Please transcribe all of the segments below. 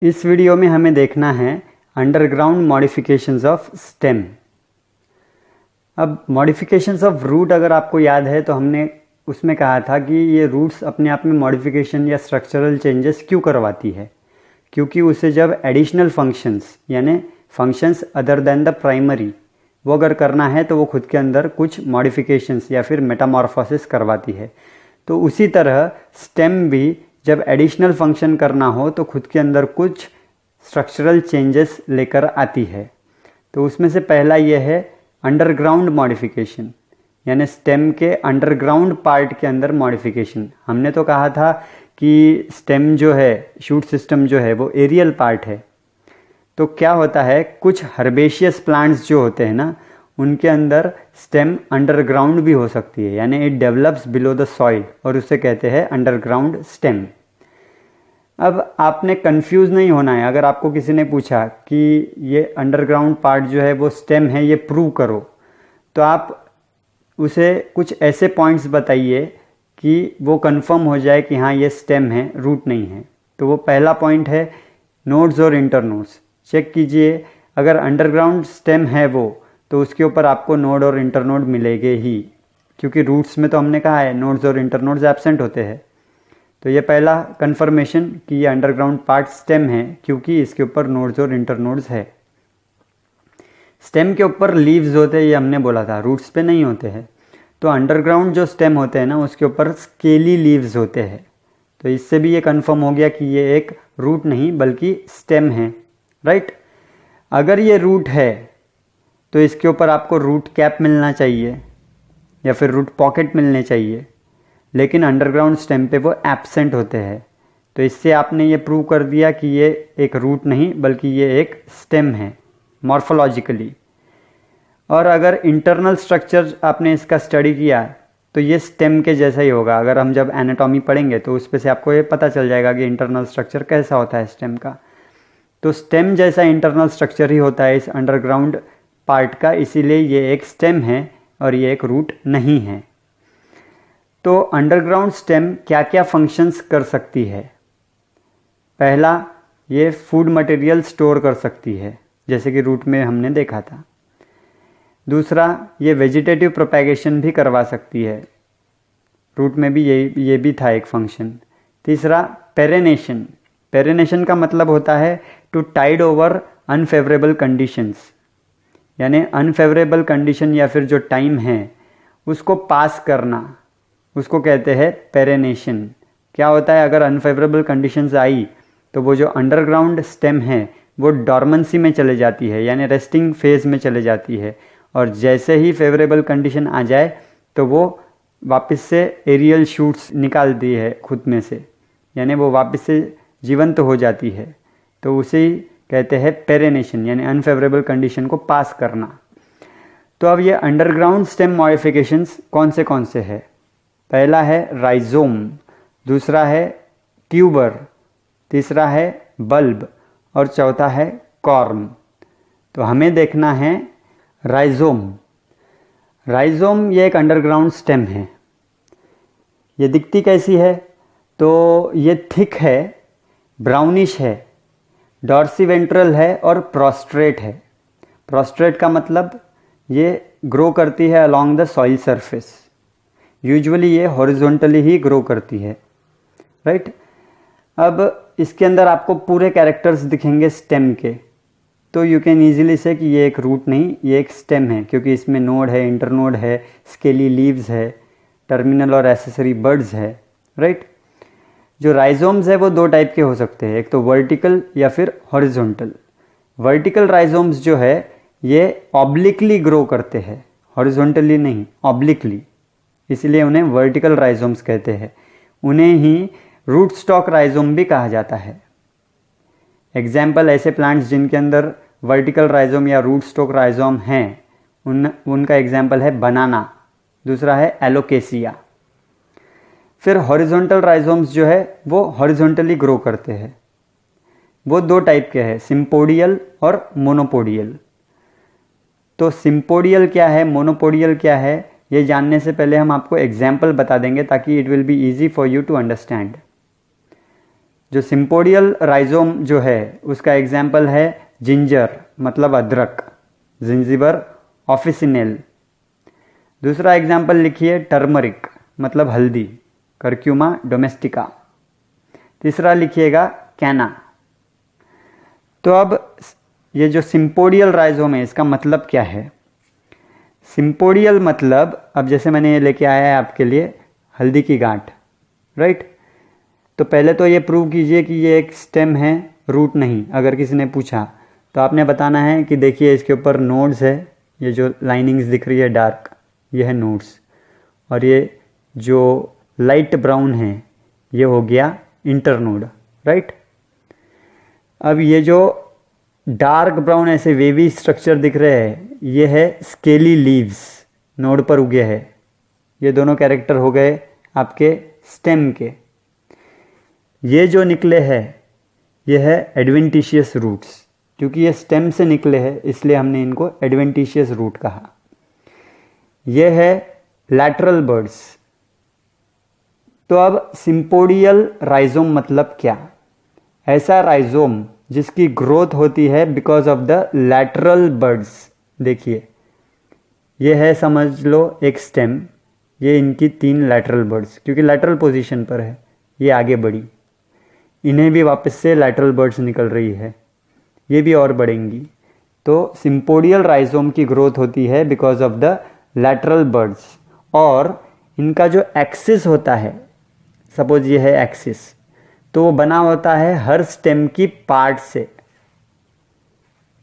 इस वीडियो में हमें देखना है अंडरग्राउंड मॉडिफिकेशंस ऑफ स्टेम। अब मॉडिफिकेशंस ऑफ रूट अगर आपको याद है तो हमने उसमें कहा था कि ये रूट्स अपने आप में मॉडिफिकेशन या स्ट्रक्चरल चेंजेस क्यों करवाती है, क्योंकि उसे जब एडिशनल फंक्शंस यानी functions other than the primary वो अगर करना है तो वो खुद के अंदर कुछ मॉडिफिकेशंस या फिर मेटामॉर्फोसिस करवाती है। तो उसी तरह स्टेम भी जब एडिशनल फंक्शन करना हो तो खुद के अंदर कुछ स्ट्रक्चरल चेंजेस लेकर आती है। तो उसमें से पहला ये है अंडरग्राउंड मॉडिफिकेशन, यानी स्टेम के अंडरग्राउंड पार्ट के अंदर मॉडिफिकेशन। हमने तो कहा था कि स्टेम जो है, शूट सिस्टम जो है वो एरियल पार्ट है। तो क्या होता है, कुछ हर्बेशियस प्लांट्स जो होते हैं ना, उनके अंदर स्टेम अंडरग्राउंड भी हो सकती है, यानी it develops below the soil और उसे कहते हैं अंडरग्राउंड स्टेम। अब आपने कंफ्यूज नहीं होना है। अगर आपको किसी ने पूछा कि ये अंडरग्राउंड पार्ट जो है वो स्टेम है, ये प्रूव करो, तो आप उसे कुछ ऐसे पॉइंट्स बताइए कि वो कंफर्म हो जाए कि हाँ ये स्टेम है, रूट नहीं है। तो वो पहला पॉइंट है नोड्स और इंटरनोड्स। चेक कीजिए, अगर अंडरग्राउंड स्टेम है वो तो उसके ऊपर आपको नोड और इंटरनोड मिलेंगे ही, क्योंकि रूट्स में तो हमने कहा है नोड्स और इंटरनोड्स एब्सेंट होते हैं। तो ये पहला कंफर्मेशन कि ये अंडरग्राउंड पार्ट स्टेम है, क्योंकि इसके ऊपर नोड्स और इंटरनोड्स है। स्टेम के ऊपर लीव्स होते हैं, ये हमने बोला था, रूट्स पे नहीं होते हैं। तो अंडरग्राउंड जो स्टेम होते हैं ना, उसके ऊपर स्केली लीव्स होते हैं। तो इससे भी ये कंफर्म हो गया कि ये एक रूट नहीं बल्कि स्टेम है, राइट। अगर ये रूट है तो इसके ऊपर आपको रूट कैप मिलना चाहिए या फिर रूट पॉकेट मिलने चाहिए, लेकिन अंडरग्राउंड स्टेम पे वो एब्सेंट होते हैं। तो इससे आपने ये प्रूव कर दिया कि ये एक रूट नहीं बल्कि ये एक स्टेम है मॉर्फोलॉजिकली। और अगर इंटरनल स्ट्रक्चर आपने इसका स्टडी किया तो ये स्टेम के जैसा ही होगा। अगर हम जब एनाटॉमी पढ़ेंगे तो उस पे से आपको ये पता चल जाएगा कि इंटरनल स्ट्रक्चर कैसा होता है स्टेम का। तो स्टेम जैसा इंटरनल स्ट्रक्चर ही होता है इस अंडरग्राउंड पार्ट का, इसीलिए ये एक स्टेम है और ये एक रूट नहीं है। तो अंडरग्राउंड स्टेम क्या क्या फंक्शंस कर सकती है? पहला, ये फूड मटेरियल स्टोर कर सकती है, जैसे कि रूट में हमने देखा था। दूसरा, ये वेजिटेटिव प्रोपेगेशन भी करवा सकती है, रूट में भी ये भी था एक फंक्शन। तीसरा, पेरेनेशन। पेरेनेशन का मतलब होता है to tide over unfavourable conditions, यानी अनफेवरेबल कंडीशन या फिर जो टाइम है उसको पास करना, उसको कहते हैं पेरेनेशन। क्या होता है, अगर अनफेवरेबल कंडीशंस आई तो वो जो अंडरग्राउंड स्टेम है वो डॉर्मेंसी में चले जाती है, यानी रेस्टिंग फेज में चले जाती है। और जैसे ही फेवरेबल कंडीशन आ जाए तो वो वापस से एरियल शूट्स निकाल दी है खुद में से, यानी वो वापस से जीवंत हो जाती है। तो उसे ही कहते हैं पेरेनेशन, यानी अनफेवरेबल कंडीशन को पास करना। तो अब ये अंडरग्राउंड स्टेम मॉडिफिकेशंस कौन से है? पहला है राइजोम, दूसरा है ट्यूबर, तीसरा है बल्ब और चौथा है कॉर्म। तो हमें देखना है राइजोम। राइजोम ये एक अंडरग्राउंड स्टेम है। ये दिखती कैसी है? तो ये थिक है, ब्राउनिश है, डॉर्सीवेंट्रल है और प्रोस्ट्रेट है। प्रोस्ट्रेट का मतलब ये ग्रो करती है along the soil surface. Usually ये हॉरिजॉन्टली ही ग्रो करती है, राइट। अब इसके अंदर आपको पूरे कैरेक्टर्स दिखेंगे स्टेम के, तो यू कैन ईजिली से कि ये एक रूट नहीं, ये एक स्टेम है, क्योंकि इसमें नोड है, इंटरनोड है, स्केली लीव्स है, टर्मिनल और एसेसरी बड्स है, राइट। जो राइजोम्स है वो दो टाइप के हो सकते हैं, एक तो वर्टिकल या फिर हॉरिजॉन्टल। वर्टिकल राइजोम्स जो है ये ऑब्लिकली ग्रो करते हैं, हॉरिजॉन्टली नहीं, ऑब्लिकली, इसलिए उन्हें वर्टिकल राइजोम्स कहते हैं। उन्हें ही रूट स्टॉक राइजोम भी कहा जाता है। एग्जाम्पल ऐसे प्लांट्स जिनके अंदर वर्टिकल राइजोम या रूट स्टॉक राइजोम हैं, उनका एग्जाम्पल है बनाना, दूसरा है एलोकेसिया। फिर हॉरिजॉन्टल राइजोम्स जो है वो हॉरिजॉन्टली ग्रो करते हैं। वो दो टाइप के हैं, सिम्पोडियल और मोनोपोडियल। तो सिम्पोडियल क्या है, मोनोपोडियल क्या है, ये जानने से पहले हम आपको एग्जाम्पल बता देंगे ताकि it will be easy for you to understand. जो सिम्पोडियल राइजोम जो है उसका एग्जाम्पल है जिंजर मतलब अदरक, जिंजिबर ऑफिसिनेल। दूसरा एग्जाम्पल लिखिए टर्मरिक मतलब हल्दी, करक्यूमा डोमेस्टिका। तीसरा लिखिएगा कैना। तो अब ये जो सिम्पोडियल राइजोम है इसका मतलब क्या है? सिम्पोडियल मतलब, अब जैसे मैंने ये लेके आया है आपके लिए हल्दी की गांठ, राइट। तो पहले तो ये प्रूव कीजिए कि ये एक स्टेम है, रूट नहीं। अगर किसी ने पूछा तो आपने बताना है कि देखिए इसके ऊपर नोड्स है, ये जो लाइनिंग्स दिख रही है डार्क, ये है नोड्स, और ये जो लाइट ब्राउन है ये हो गया इंटरनोड, राइट। अब ये जो डार्क ब्राउन ऐसे वेवी स्ट्रक्चर दिख रहे हैं ये है स्केली लीव्स, नोड पर उगे हैं। ये दोनों कैरेक्टर हो गए आपके स्टेम के। ये जो निकले हैं ये है एडवेंटिशियस रूट्स, क्योंकि ये स्टेम से निकले हैं इसलिए हमने इनको एडवेंटिशियस रूट कहा। ये है लैटरल बर्ड्स। तो अब सिम्पोडियल राइजोम मतलब क्या? ऐसा राइजोम जिसकी ग्रोथ होती है because of the lateral birds. देखिए ये है, समझ लो एक स्टेम, ये इनकी 3 लैटरल बर्ड्स, क्योंकि लैटरल पोजीशन पर है, ये आगे बढ़ी, इन्हें भी वापस से लैटरल बर्ड्स निकल रही है, ये भी और बढ़ेंगी। तो सिम्पोडियल राइजोम की ग्रोथ होती है because of the lateral birds, और इनका जो एक्सिस होता है, सपोज ये है एक्सिस, तो वो बना होता है हर स्टेम की पार्ट से,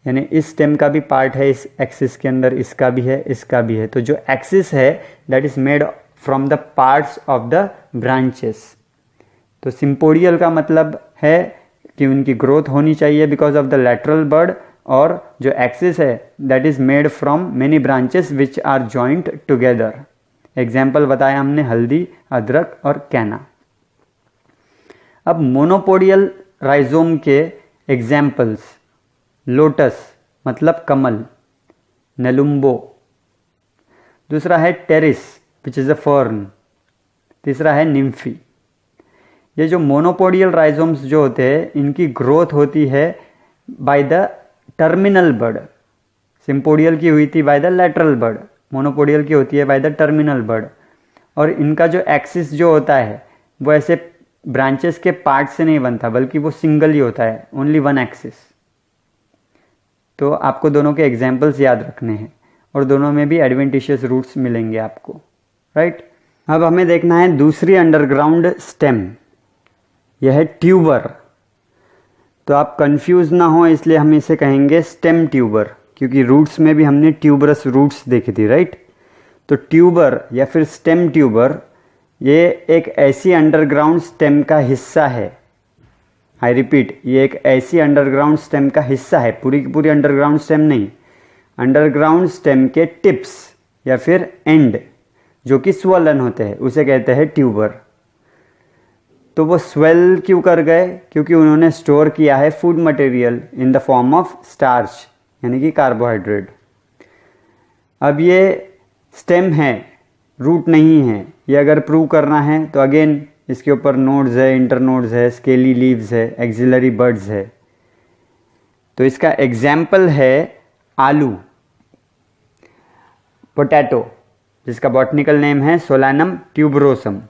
यानी इस स्टेम का भी पार्ट है इस एक्सिस के अंदर, इसका भी है, इसका भी है। तो जो एक्सिस है that is made from the parts of the branches. तो सिम्पोडियल का मतलब है कि उनकी ग्रोथ होनी चाहिए because of the lateral bud, और जो एक्सिस है that is made from many branches which are joint together. Example बताया हमने हल्दी, अदरक और कैना। अब मोनोपोडियल राइजोम के एग्जाम्पल्स, लोटस मतलब कमल, नेलुम्बो। दूसरा है Pteris which is a fern. तीसरा है निम्फी। ये जो मोनोपोडियल राइजोम्स जो होते हैं इनकी ग्रोथ होती है by the terminal bud. Sympodial की हुई थी by the lateral bird, monopodial की होती है बाय द टर्मिनल बर्ड। और इनका जो एक्सिस जो होता है वो ऐसे ब्रांचेस के पार्ट से नहीं बनता, बल्कि वो सिंगल ही होता है, ओनली वन एक्सिस। तो आपको दोनों के एग्जाम्पल्स याद रखने हैं, और दोनों में भी एडवेंटिशियस रूट्स मिलेंगे आपको, राइट। अब हमें देखना है दूसरी अंडरग्राउंड स्टेम, यह है ट्यूबर। तो आप कंफ्यूज ना हो इसलिए हम इसे कहेंगे स्टेम ट्यूबर, क्योंकि रूट्स में भी हमने ट्यूबरस रूट्स देखी थी, राइट। तो ट्यूबर या फिर स्टेम ट्यूबर ये एक ऐसी अंडरग्राउंड स्टेम का हिस्सा है। आई रिपीट, ये एक ऐसी अंडरग्राउंड स्टेम का हिस्सा है, पूरी की पूरी अंडरग्राउंड स्टेम नहीं। अंडरग्राउंड स्टेम के टिप्स या फिर एंड जो कि स्वलन होते हैं उसे कहते हैं ट्यूबर। तो वो स्वेल क्यों कर गए? क्योंकि उन्होंने स्टोर किया है food material in the form of starch, यानी कि कार्बोहाइड्रेट। अब ये स्टेम है, रूट नहीं है। ये अगर प्रूव करना है तो अगेन इसके ऊपर नोड्स है, इंटरनोड्स है, स्केली लीव्स है, एक्सिलरी बर्ड्स है। तो इसका एग्जाम्पल है आलू, पोटैटो जिसका बॉटनिकल नेम है सोलानम ट्यूबरोसम।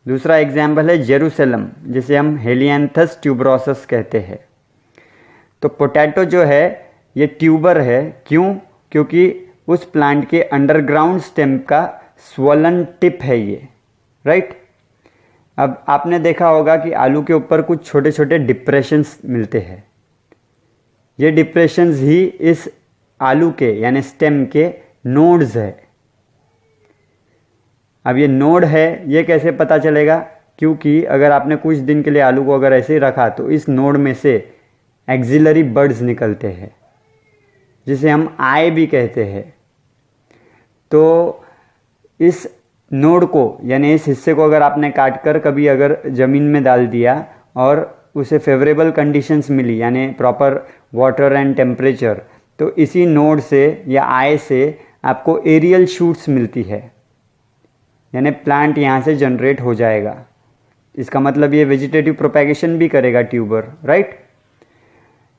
दूसरा एग्जाम्पल है जेरूसलम जिसे हम हेलियांथस ट्यूबरोसस कहते हैं। तो पोटैटो जो है ये ट्यूबर है, क्यों? क्योंकि उस प्लांट के अंडरग्राउंड स्टेम का स्वलन टिप है ये, राइट। अब आपने देखा होगा कि आलू के ऊपर कुछ छोटे छोटे डिप्रेशंस मिलते हैं। ये डिप्रेशंस ही इस आलू के यानी स्टेम के नोड्स है। अब ये नोड है, ये कैसे पता चलेगा? क्योंकि अगर आपने कुछ दिन के लिए आलू को अगर ऐसे ही रखा तो इस नोड में से एक्सिलरी बर्ड्स निकलते हैं जिसे हम आई भी कहते हैं। तो इस नोड को यानी इस हिस्से को अगर आपने काट कर कभी अगर ज़मीन में डाल दिया और उसे फेवरेबल कंडीशंस मिली यानी प्रॉपर वाटर एंड टेम्परेचर, तो इसी नोड से या आई से आपको एरियल शूट्स मिलती है, यानी प्लांट यहाँ से जनरेट हो जाएगा। इसका मतलब ये वेजिटेटिव प्रोपेगेशन भी करेगा ट्यूबर, राइट।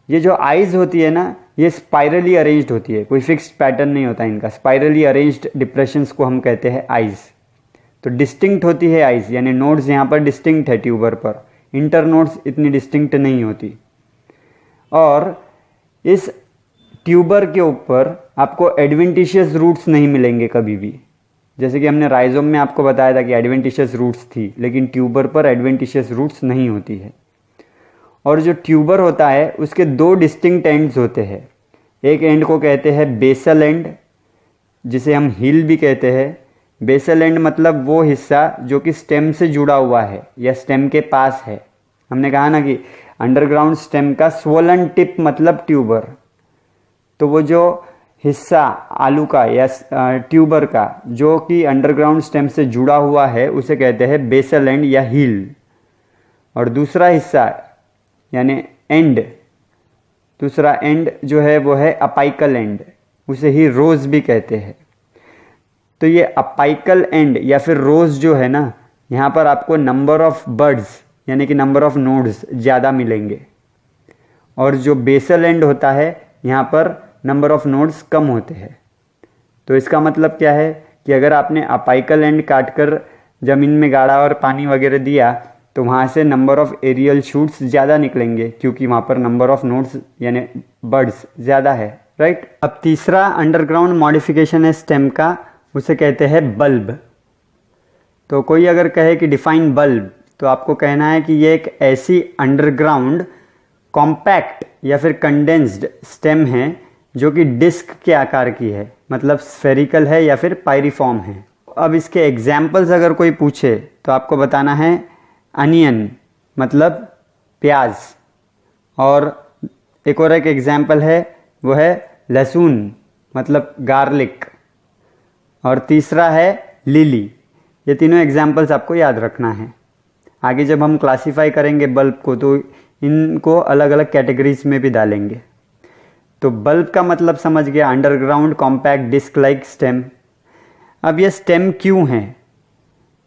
ये जो आइज होती है ना, ये स्पाइरली अरेंज्ड होती है, कोई फिक्स्ड पैटर्न नहीं होता इनका। स्पाइरली अरेंज्ड डिप्रेशंस को हम कहते हैं आइज। तो डिस्टिंक्ट होती है आइज, यानी नोड्स यहाँ पर डिस्टिंक्ट है ट्यूबर पर, इंटर नोड्स इतनी डिस्टिंक्ट नहीं होती। और इस ट्यूबर के ऊपर आपको एडवेंटिशियस रूट्स नहीं मिलेंगे कभी भी। जैसे कि हमने राइजोम में आपको बताया था कि एडवेंटिशियस रूट्स थी, लेकिन ट्यूबर पर एडवेंटिशियस रूट्स नहीं होती है। और जो ट्यूबर होता है उसके दो डिस्टिंक्ट एंड्स होते हैं। एक एंड को कहते हैं बेसल एंड, जिसे हम हील भी कहते हैं। बेसल एंड मतलब वो हिस्सा जो कि स्टेम से जुड़ा हुआ है या स्टेम के पास है। हमने कहा ना कि अंडरग्राउंड स्टेम का स्वोलन टिप मतलब ट्यूबर। तो वो जो हिस्सा आलू का या ट्यूबर का जो कि अंडरग्राउंड स्टेम से जुड़ा हुआ है उसे कहते हैं बेसल एंड या हील। और दूसरा हिस्सा यानी एंड, दूसरा एंड जो है वो है अपाइकल एंड, उसे ही रोज भी कहते हैं। तो ये अपाइकल एंड या फिर रोज जो है ना, यहाँ पर आपको नंबर ऑफ बर्ड्स यानी कि नंबर ऑफ नोड्स ज़्यादा मिलेंगे। और जो बेसल एंड होता है यहाँ पर नंबर ऑफ नोड्स कम होते हैं। तो इसका मतलब क्या है कि अगर आपने अपाइकल एंड काटकर ज़मीन में गाड़ा और पानी वगैरह दिया तो वहाँ से नंबर ऑफ एरियल शूट्स ज़्यादा निकलेंगे, क्योंकि वहाँ पर नंबर ऑफ नोड्स यानी बर्ड्स ज़्यादा है, राइट। अब तीसरा अंडरग्राउंड मॉडिफिकेशन है स्टेम का, उसे कहते हैं बल्ब। तो कोई अगर कहे कि डिफाइन बल्ब, तो आपको कहना है कि ये एक ऐसी अंडरग्राउंड कॉम्पैक्ट या फिर कंडेंस्ड स्टेम है जो कि डिस्क के आकार की है, मतलब स्फेरिकल है या फिर पायरिफॉर्म है। अब इसके एग्जाम्पल्स अगर कोई पूछे तो आपको बताना है अनियन मतलब प्याज, और एक और एक एग्जाम्पल है वो है लहसुन मतलब गार्लिक, और तीसरा है लिली। ये तीनों एग्जाम्पल्स आपको याद रखना है। आगे जब हम क्लासीफाई करेंगे बल्ब को तो इनको अलग अलग कैटेगरीज में भी डालेंगे। तो बल्ब का मतलब समझ गया, underground compact disc like stem. अब ये स्टेम क्यों है,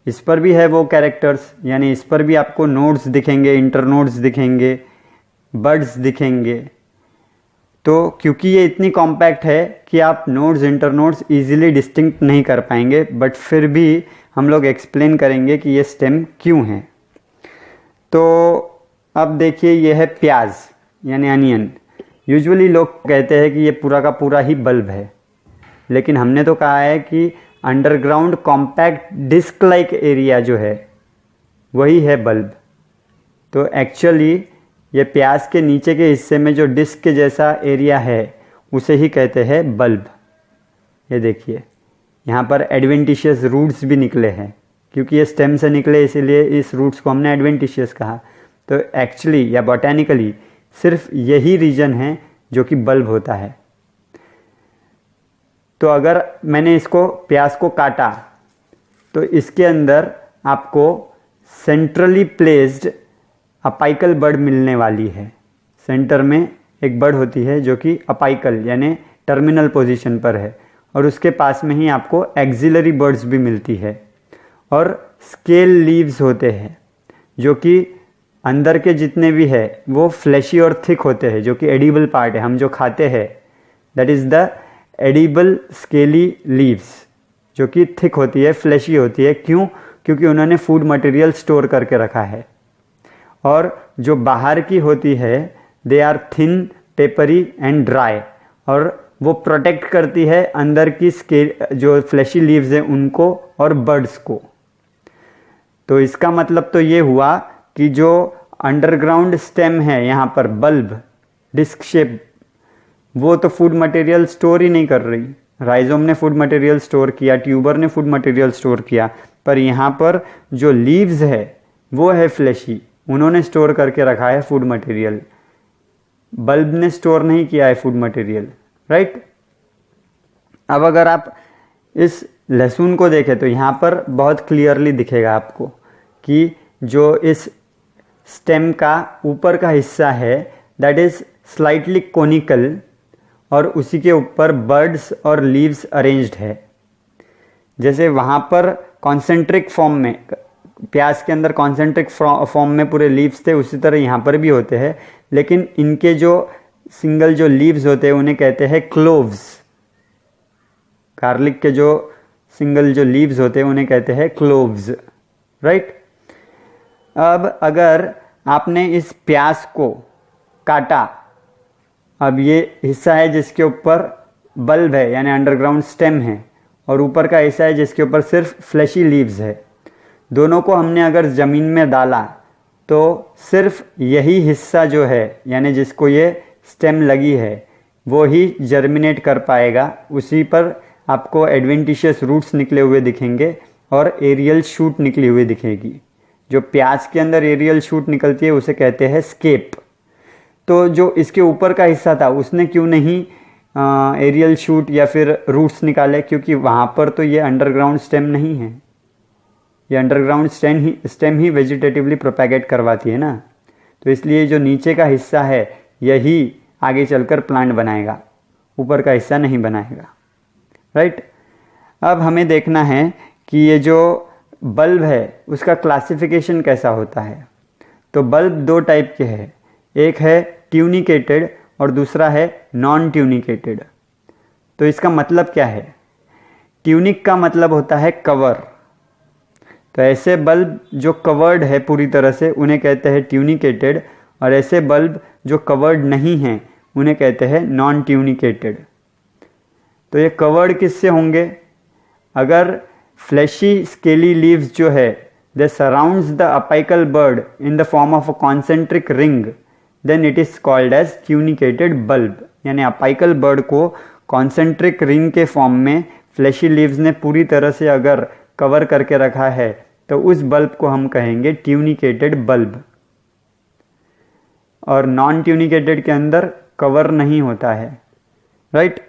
इस पर भी है वो कैरेक्टर्स, यानी इस पर भी आपको नोड्स दिखेंगे, इंटरनोड्स दिखेंगे, बर्ड्स दिखेंगे। तो क्योंकि ये इतनी कॉम्पैक्ट है कि आप नोड्स इंटरनोड्स इजीली डिस्टिंक्ट नहीं कर पाएंगे, बट फिर भी हम लोग एक्सप्लेन करेंगे कि ये स्टेम क्यों है। तो अब देखिए, ये है प्याज यानी अनियन। यूजुअली लोग कहते हैं कि ये पूरा का पूरा ही बल्ब है, लेकिन हमने तो कहा है कि underground compact disc like area जो है वही है बल्ब। तो एक्चुअली ये प्याज के नीचे के हिस्से में जो डिस्क के जैसा एरिया है उसे ही कहते हैं बल्ब। ये देखिए, यहाँ पर एडवेंटिशियस रूट्स भी निकले हैं, क्योंकि ये स्टेम से निकले इसीलिए इस रूट्स को हमने एडवेंटिशियस कहा। तो एक्चुअली या बॉटेनिकली सिर्फ यही रीजन है जो कि बल्ब होता है। तो अगर मैंने इसको प्याज को काटा तो इसके अंदर आपको सेंट्रली प्लेस्ड अपाइकल बर्ड मिलने वाली है। सेंटर में एक बर्ड होती है जो कि अपाइकल यानी टर्मिनल पोजीशन पर है, और उसके पास में ही आपको एक्सिलरी बर्ड्स भी मिलती है। और स्केल लीव्स होते हैं जो कि अंदर के जितने भी है वो फ्लैशी और थिक होते हैं, जो कि एडिबल पार्ट है, हम जो खाते हैं that is the edible scaly leaves, जो कि थिक होती है, फ्लैशी होती है। क्यों? क्योंकि उन्होंने फूड मटेरियल स्टोर करके रखा है। और जो बाहर की होती है they are thin, papery and dry, और वो प्रोटेक्ट करती है अंदर की स्केल जो फ्लैशी लीव्स है उनको और बर्ड्स को। तो इसका मतलब तो ये हुआ कि जो अंडरग्राउंड स्टेम है यहाँ पर बल्ब डिस्क शेप, वो तो फूड मटेरियल स्टोर ही नहीं कर रही। राइजोम ने फूड मटेरियल स्टोर किया, ट्यूबर ने फूड मटेरियल स्टोर किया, पर यहाँ पर जो लीव्स है वो है फ्लैशी, उन्होंने स्टोर करके रखा है फूड मटेरियल। बल्ब ने स्टोर नहीं किया है फूड मटेरियल, राइट। अब अगर आप इस लहसुन को देखें तो यहाँ पर बहुत क्लियरली दिखेगा आपको कि जो इस स्टेम का ऊपर का हिस्सा है दैट इज स्लाइटली कोनिकल, और उसी के ऊपर बर्ड्स और लीव्स अरेंज्ड है। जैसे वहाँ पर कॉन्सेंट्रिक फॉर्म में प्याज के अंदर कॉन्सेंट्रिक फॉर्म में पूरे लीव्स थे, उसी तरह यहाँ पर भी होते हैं, लेकिन इनके जो सिंगल जो लीव्स होते हैं उन्हें कहते हैं क्लोव्स। गार्लिक के जो सिंगल जो लीव्स होते हैं उन्हें कहते हैं क्लोव्स, राइट। अब अगर आपने इस प्याज को काटा, अब ये हिस्सा है जिसके ऊपर बल्ब है यानी अंडरग्राउंड स्टेम है, और ऊपर का हिस्सा है जिसके ऊपर सिर्फ फ्लैशी लीव्स है। दोनों को हमने अगर ज़मीन में डाला तो सिर्फ यही हिस्सा जो है यानी जिसको ये स्टेम लगी है वो ही जर्मिनेट कर पाएगा, उसी पर आपको एडवेंटिशियस रूट्स निकले हुए दिखेंगे और एरियल शूट निकली हुई दिखेगी। जो प्याज के अंदर एरियल शूट निकलती है उसे कहते हैं स्केप। तो जो इसके ऊपर का हिस्सा था उसने क्यों नहीं एरियल शूट या फिर रूट्स निकाले, क्योंकि वहाँ पर तो ये अंडरग्राउंड स्टेम नहीं है। ये अंडरग्राउंड स्टेम ही वेजिटेटिवली प्रोपैगेट करवाती है ना, तो इसलिए जो नीचे का हिस्सा है यही आगे चलकर प्लांट बनाएगा, ऊपर का हिस्सा नहीं बनाएगा, राइट। अब हमें देखना है कि ये जो बल्ब है उसका क्लासिफिकेशन कैसा होता है। तो बल्ब दो टाइप के हैं, एक है ट्यूनिकेटेड और दूसरा है नॉन ट्यूनिकेटेड। तो इसका मतलब क्या है? ट्यूनिक का मतलब होता है कवर। तो ऐसे बल्ब जो कवर्ड है पूरी तरह से उन्हें कहते हैं ट्यूनिकेटेड, और ऐसे बल्ब जो कवर्ड नहीं हैं उन्हें कहते हैं नॉन ट्यूनिकेटेड। तो ये कवर्ड किससे होंगे? अगर फ्लैशी स्केली लीव्स जो है they surrounds the apical bud in the form of a concentric ring, then it is called as tunicated bulb. यानी अपाइकल बर्ड को कॉन्सेंट्रिक रिंग के फॉर्म में फ्लैशी लीव्स ने पूरी तरह से अगर कवर करके रखा है तो उस बल्ब को हम कहेंगे ट्यूनिकेटेड बल्ब। और नॉन ट्यूनिकेटेड के अंदर कवर नहीं होता है, राइट।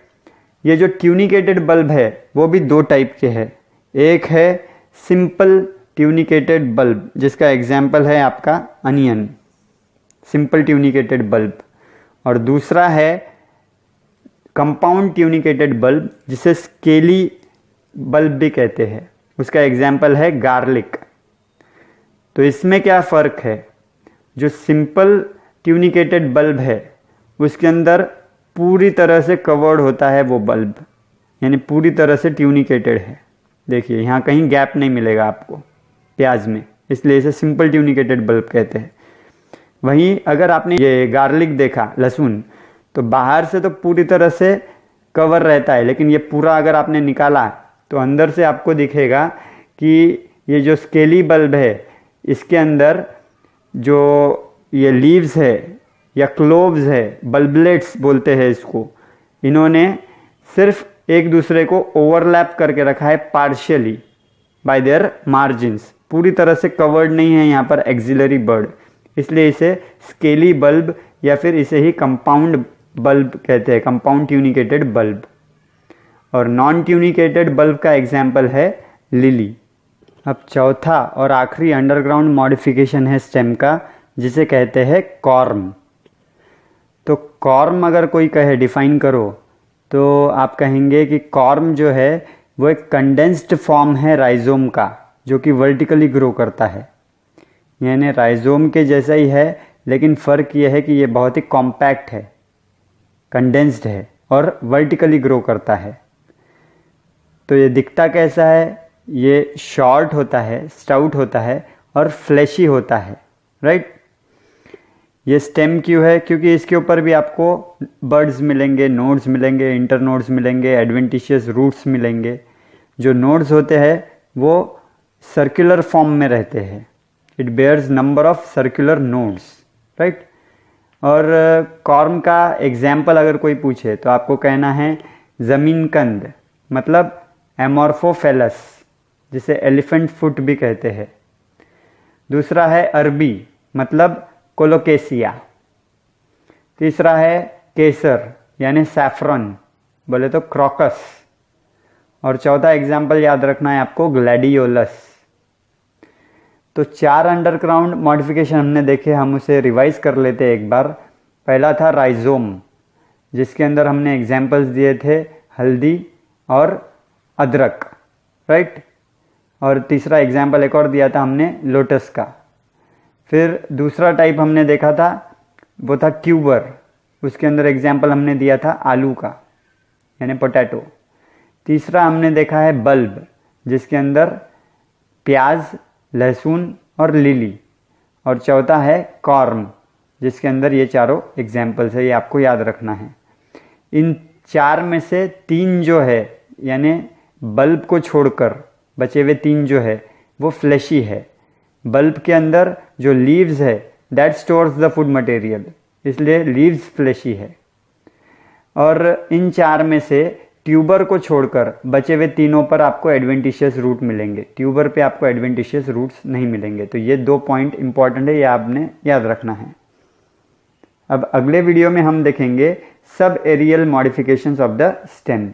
ये जो ट्यूनिकेटेड बल्ब है वो भी दो टाइप के हैं। एक है सिंपल ट्यूनिकेटेड बल्ब जिसका एग्जाम्पल है आपका अनियन, सिंपल ट्यूनिकेटेड बल्ब, और दूसरा है कंपाउंड ट्यूनिकेटेड बल्ब जिसे स्केली बल्ब भी कहते हैं, उसका एग्जाम्पल है गार्लिक। तो इसमें क्या फ़र्क है? जो सिंपल ट्यूनिकेटेड बल्ब है उसके अंदर पूरी तरह से कवर्ड होता है वो बल्ब, यानी पूरी तरह से ट्यूनिकेटेड है। देखिए यहाँ कहीं गैप नहीं मिलेगा आपको प्याज में, इसलिए इसे सिंपल ट्यूनिकेटेड बल्ब कहते हैं। वहीं अगर आपने ये गार्लिक देखा, लहसुन, तो बाहर से तो पूरी तरह से कवर रहता है, लेकिन ये पूरा अगर आपने निकाला तो अंदर से आपको दिखेगा कि ये जो स्केली बल्ब है इसके अंदर जो ये लीव्स है या क्लोव्स है, बल्बलेट्स बोलते हैं इसको, इन्होंने सिर्फ एक दूसरे को ओवरलैप करके रखा है पार्शियली बाय देयर मार्जिन्स। पूरी तरह से कवर्ड नहीं है यहाँ पर एक्सिलरी बर्ड, इसलिए इसे स्केली बल्ब या फिर इसे ही कंपाउंड बल्ब कहते हैं, कंपाउंड ट्यूनिकेटेड बल्ब। और नॉन ट्यूनिकेटेड बल्ब का एग्जाम्पल है लिली। अब चौथा और आखिरी अंडरग्राउंड मॉडिफिकेशन है स्टेम का, जिसे कहते हैं कॉर्म। तो कॉर्म अगर कोई कहे डिफाइन करो तो आप कहेंगे कि कॉर्म जो है वो एक कंडेंस्ड फॉर्म है राइजोम का, जो कि वर्टिकली ग्रो करता है। यानी राइजोम के जैसा ही है, लेकिन फ़र्क यह है कि ये बहुत ही कॉम्पैक्ट है, कंडेंस्ड है और वर्टिकली ग्रो करता है। तो ये दिखता कैसा है? ये शॉर्ट होता है, स्टाउट होता है और फ्लैशी होता है, राइट। ये स्टेम क्यों है? क्योंकि इसके ऊपर भी आपको बर्ड्स मिलेंगे, नोड्स मिलेंगे, इंटरनोड्स मिलेंगे, एडवेंटिशियस रूट्स मिलेंगे। जो नोड्स होते हैं वो सर्कुलर फॉर्म में रहते हैं, it bears number of circular nodes, right. और कॉर्म का एग्जाम्पल अगर कोई पूछे तो आपको कहना है ज़मीनकंद, मतलब एमॉर्फोफेलस, जिसे एलिफेंट फुट भी कहते हैं। दूसरा है अरबी, मतलब कोलोकेसिया। तीसरा है केसर यानी सैफरन, बोले तो क्रोकस। और चौथा एग्जाम्पल याद रखना है आपको, ग्लैडियोलस। तो 4 अंडरग्राउंड मॉडिफिकेशन हमने देखे, हम उसे रिवाइज कर लेते एक बार। पहला था राइजोम, जिसके अंदर हमने एग्जाम्पल्स दिए थे हल्दी और अदरक, राइट। और तीसरा एग्जाम्पल एक और दिया था हमने लोटस का। फिर दूसरा टाइप हमने देखा था वो था ट्यूबर, उसके अंदर एग्जाम्पल हमने दिया था आलू का यानी पोटैटो। तीसरा हमने देखा है बल्ब, जिसके अंदर प्याज, लहसुन और लिली। और चौथा है कॉर्न, जिसके अंदर ये चारों एग्जाम्पल्स है, ये आपको याद रखना है। इन चार में से तीन जो है यानी बल्ब को छोड़कर बचे हुए तीन जो है वो फ्लैशी है। बल्ब के अंदर जो लीव्स है that stores the food material, इसलिए लीव्स फ्लैशी है। और इन चार में से ट्यूबर को छोड़कर बचे हुए तीनों पर आपको एडवेंटिशियस रूट मिलेंगे, ट्यूबर पे आपको एडवेंटिशियस रूट्स नहीं मिलेंगे। तो ये 2 पॉइंट इंपॉर्टेंट है, ये आपने याद रखना है। अब अगले वीडियो में हम देखेंगे सब aerial modifications of the stem.